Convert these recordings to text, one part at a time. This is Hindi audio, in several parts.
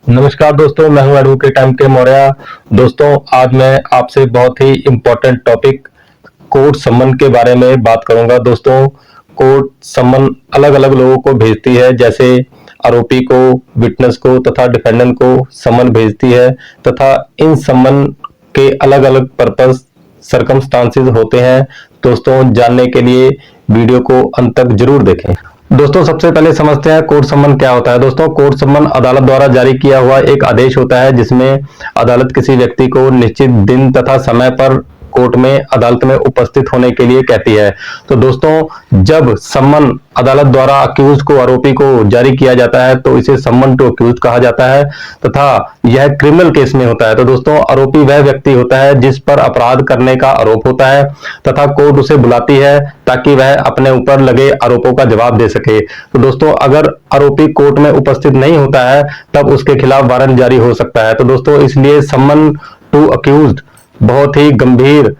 नमस्कार दोस्तों, मैं हूं एडवोकेट एम के मौर्य। दोस्तों, आज मैं आपसे बहुत ही इम्पोर्टेंट टॉपिक कोर्ट समन के बारे में बात करूंगा। दोस्तों, कोर्ट समन अलग अलग लोगों को भेजती है, जैसे आरोपी को, विटनेस को तथा डिफेंडेंट को समन भेजती है तथा इन समन के अलग अलग पर्पस सरकमस्टांसेस होते हैं। दोस्तों, जानने के लिए वीडियो को अंत तक जरूर देखें। दोस्तों, सबसे पहले समझते हैं कोर्ट सम्मन क्या होता है। दोस्तों, कोर्ट सम्मन अदालत द्वारा जारी किया हुआ एक आदेश होता है, जिसमें अदालत किसी व्यक्ति को निश्चित दिन तथा समय पर कोर्ट में अदालत में उपस्थित होने के लिए कहती है। तो दोस्तों, जब सम्मन अदालत द्वारा अक्यूज को, आरोपी को जारी किया जाता है तो इसे सम्मन टू अक्यूज कहा जाता है तथा यह क्रिमिनल केस में होता है। तो दोस्तों, आरोपी वह व्यक्ति होता है जिस पर अपराध करने का आरोप होता है तथा कोर्ट उसे बुलाती है ताकि वह अपने ऊपर लगे आरोपों का जवाब दे सके। तो दोस्तों, अगर आरोपी कोर्ट में उपस्थित नहीं होता है तब उसके खिलाफ वारंट जारी हो सकता है। तो दोस्तों, इसलिए सम्मन टू अक्यूज्ड बहुत ही गंभीर,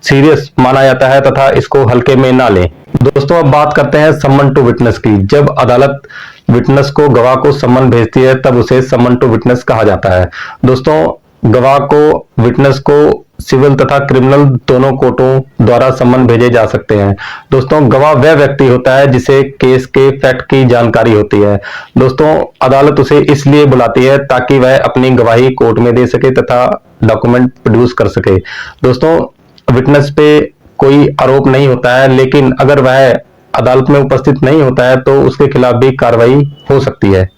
सीरियस माना जाता है तथा इसको हल्के में ना लें। दोस्तों, अब बात करते हैं सम्मन टू विटनेस की। जब अदालत विटनेस को, गवाह को सम्मन भेजती है तब उसे सम्मन टू विटनेस कहा जाता है। दोस्तों, गवाह को, विटनेस को सिविल तथा क्रिमिनल दोनों कोर्टों द्वारा सम्मन भेजे जा सकते हैं। दोस्तों, गवाह वह व्यक्ति होता है जिसे केस के फैक्ट की जानकारी होती है। दोस्तों, अदालत उसे इसलिए बुलाती है ताकि वह अपनी गवाही कोर्ट में दे सके तथा डॉक्यूमेंट प्रोड्यूस कर सके। दोस्तों, विटनेस पे कोई आरोप नहीं होता है, लेकिन अगर वह अदालत में उपस्थित नहीं होता है तो उसके खिलाफ भी कार्रवाई हो सकती है।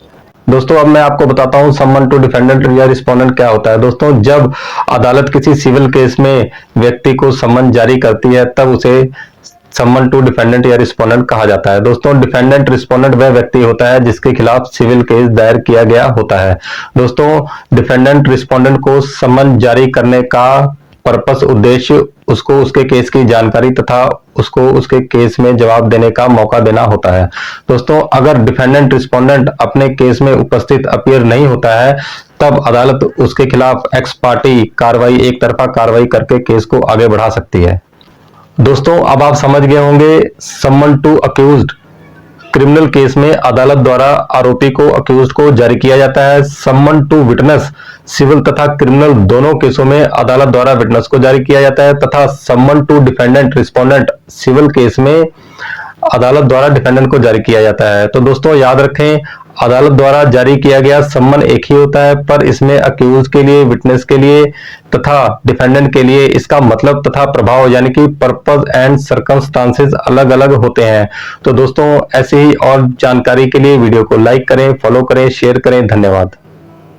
दोस्तों, अब मैं आपको बताता हूं सम्मन टू डिफेंडेंट या रिस्पोंडेंट क्या होता है। दोस्तों, जब अदालत किसी सिविल केस में व्यक्ति को सम्मन जारी करती है तब उसे सम्मन टू डिफेंडेंट या रिस्पोंडेंट कहा जाता है। दोस्तों, डिफेंडेंट, रिस्पोंडेंट वह व्यक्ति होता है जिसके खिलाफ सिविल केस दायर किया गया होता है। दोस्तों, डिफेंडेंट, रिस्पोंडेंट को सम्मन जारी करने का पर्पस, उद्देश्य उसको उसके केस की जानकारी तथा उसको उसके केस में जवाब देने का मौका देना होता है। दोस्तों, अगर डिफेंडेंट, रिस्पोंडेंट अपने केस में उपस्थित अपीयर नहीं होता है तब अदालत उसके खिलाफ एक्स पार्टी कार्रवाई, एक तरफा कार्रवाई करके केस को आगे बढ़ा सकती है। दोस्तों, अब आप समझ गए होंगे सम्मन टू अक्यूज्ड क्रिमिनल केस में अदालत द्वारा आरोपी को, अक्यूज्ड को जारी किया जाता है। सम्मन टू विटनेस सिविल तथा क्रिमिनल दोनों केसों में अदालत द्वारा विटनेस को जारी किया जाता है तथा summon to defendant, respondent civil case में अदालत द्वारा डिफेंडेंट को जारी किया जाता है। तो दोस्तों, याद रखें, अदालत द्वारा जारी किया गया सम्मन एक ही होता है, पर इसमें अक्यूज के लिए, विटनेस के लिए तथा डिफेंडेंट के लिए इसका मतलब तथा प्रभाव यानी कि पर्पस एंड सर्कमस्टांसेस अलग अलग होते हैं। तो दोस्तों, ऐसे ही और जानकारी के लिए वीडियो को लाइक करें, फॉलो करें, शेयर करें। धन्यवाद।